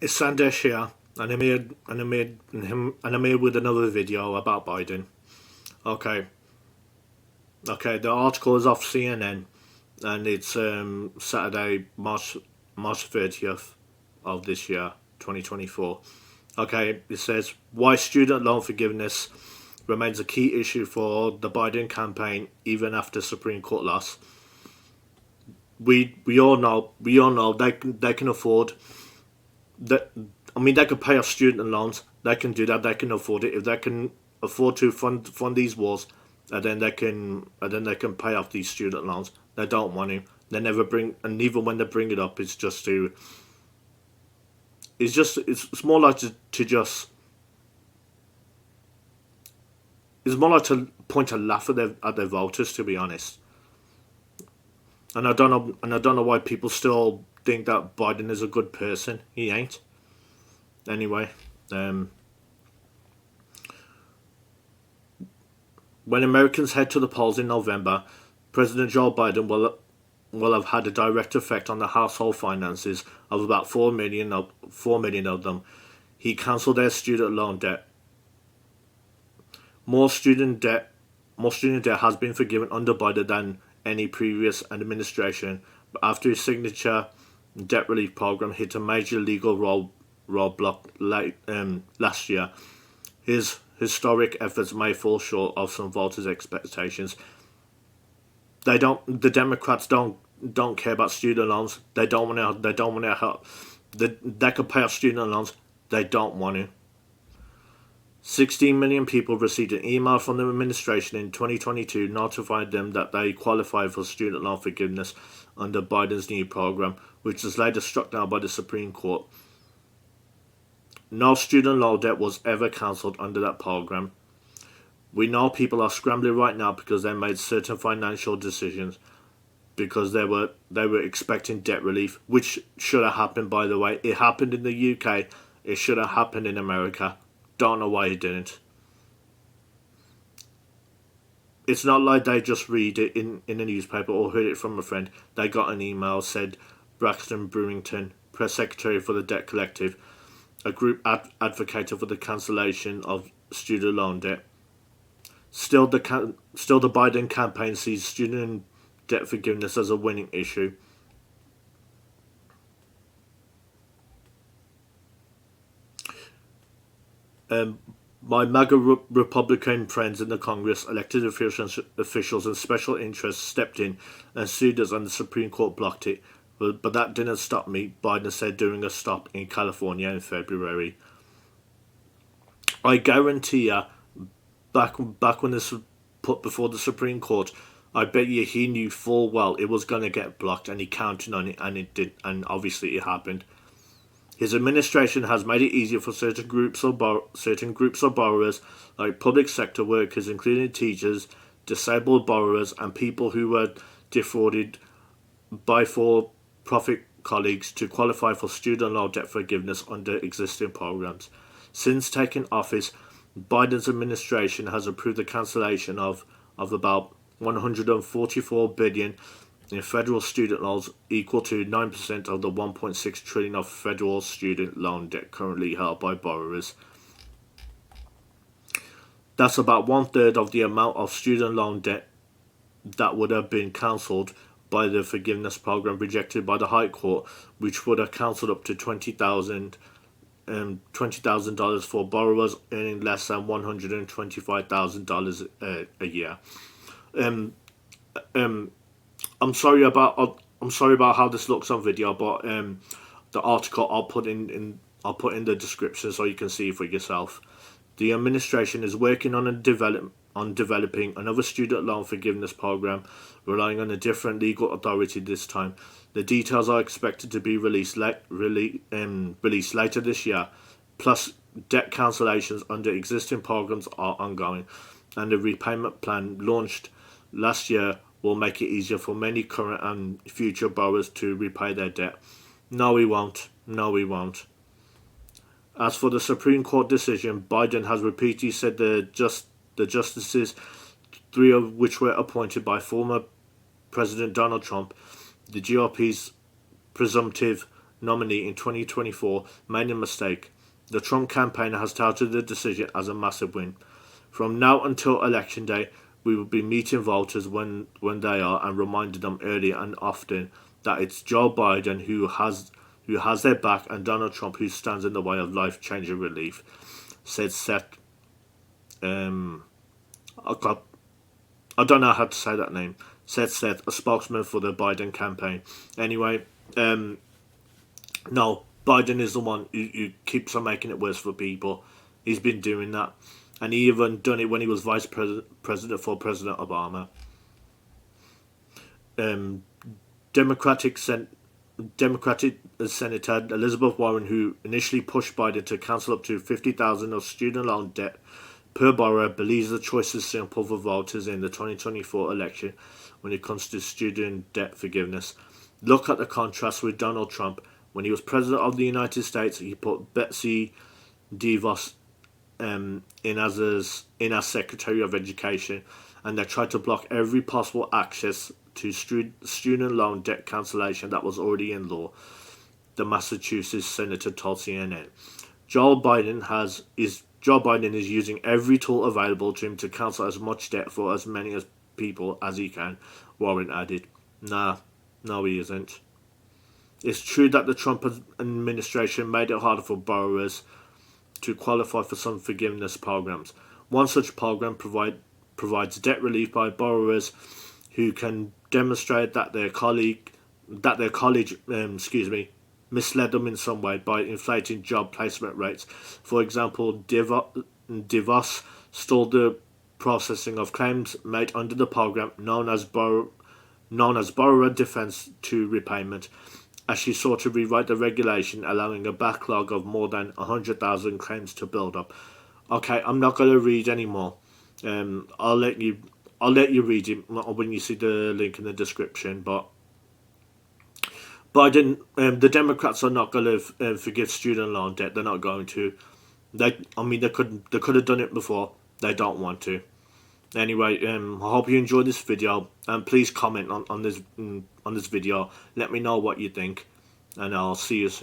It's Sandesh here, and I'm here with another video about Biden. Okay, the article is off CNN, and it's Saturday, March 30th of this year, 2024. Okay, it says why student loan forgiveness remains a key issue for the Biden campaign even after Supreme Court loss. We all know they can afford that. I mean, they can pay off student loans. They can do that. They can afford it. If they can afford to fund these wars, and then they can pay off these student loans. They don't want to. They never bring, and even when they bring it up, it's just to. It's more like to just. It's more like to point a laugh at their voters, to be honest. And I don't know why people still think that Biden is a good person. He ain't. Anyway, when Americans head to the polls in November, President Joe Biden will have had a direct effect on the household finances of about 4 million of them. He cancelled their student loan debt. More student debt has been forgiven under Biden than any previous administration. But after his signature debt relief program hit a major legal roadblock last year, his historic efforts may fall short of some voters' expectations. The Democrats don't care about student loans. They don't want to help. They could pay off student loans. They don't want to. 16 million people received an email from the administration in 2022 notifying them that they qualify for student loan forgiveness under Biden's new program, which was later struck down by the Supreme Court. No student loan debt was ever cancelled under that program. We know people are scrambling right now because they made certain financial decisions because they were expecting debt relief, which should have happened, by the way. It happened in the UK. It should have happened in America. Don't know why it didn't. It's not like they just read it in a newspaper or heard it from a friend. They got an email, said Braxton Brewington, press secretary for the Debt Collective, a group advocated for the cancellation of student loan debt. Still, the Biden campaign sees student debt forgiveness as a winning issue. My MAGA Republican friends in the Congress, elected officials and special interests stepped in and sued us, and the Supreme Court blocked it. But that didn't stop me, Biden said during a stop in California in February. I guarantee you, back when this was put before the Supreme Court, I bet you he knew full well it was going to get blocked, and he counted on it, and it did, and obviously it happened. His administration has made it easier for certain groups of borrowers, like public sector workers, including teachers, disabled borrowers, and people who were defrauded by for-profit colleagues, to qualify for student loan debt forgiveness under existing programs. Since taking office, Biden's administration has approved the cancellation of about $144 billion in federal student loans, equal to 9% of the $1.6 trillion of federal student loan debt currently held by borrowers. That's about 1/3 of the amount of student loan debt that would have been cancelled by the forgiveness program rejected by the High Court, which would have cancelled up to $20,000 for borrowers earning less than $125,000 a year. I'm sorry about how this looks on video, but the article I'll put in the description so you can see for yourself. The administration is working on developing another student loan forgiveness program, relying on a different legal authority this time. The details are expected to be released later this year. Plus, debt cancellations under existing programs are ongoing, and the repayment plan launched last year will make it easier for many current and future borrowers to repay their debt. No, we won't. As for the Supreme Court decision, Biden has repeatedly said the justices, 3 of which were appointed by former President Donald Trump, the GOP's presumptive nominee in 2024 made a mistake. The Trump campaign has touted the decision as a massive win. From now until election day, we will be meeting voters when they are and reminding them early and often that it's Joe Biden who has their back and Donald Trump who stands in the way of life-changing relief, said Seth. I don't know how to say that name. Said Seth, a spokesman for the Biden campaign. Anyway, no, Biden is the one who keeps on making it worse for people. He's been doing that. And he even done it when he was vice president for President Obama. Democratic Senator Elizabeth Warren, who initially pushed Biden to cancel up to $50,000 of student loan debt per borrower, believes the choice is simple for voters in the 2024 election when it comes to student debt forgiveness. Look at the contrast with Donald Trump. When he was president of the United States, he put Betsy DeVos in as Secretary of Education, and they tried to block every possible access to student loan debt cancellation that was already in law, the Massachusetts senator told CNN. Joe Biden is using every tool available to him to cancel as much debt for as many people as he can, Warren added. No, he isn't. It's true that the Trump administration made it harder for borrowers to qualify for some forgiveness programs. One such program provides debt relief by borrowers who can demonstrate that their college misled them in some way by inflating job placement rates. For example, DeVos stalled the processing of claims made under the program known as borrower defense to repayment, as she sought to rewrite the regulation, allowing a backlog of more than 100,000 claims to build up. Okay, I'm not going to read anymore. I'll let you read it when you see the link in the description. But Biden, the Democrats are not going to forgive student loan debt. They're not going to. They could have done it before. They don't want to. Anyway, I hope you enjoyed this video, and please comment on this video. Let me know what you think, and I'll see you soon.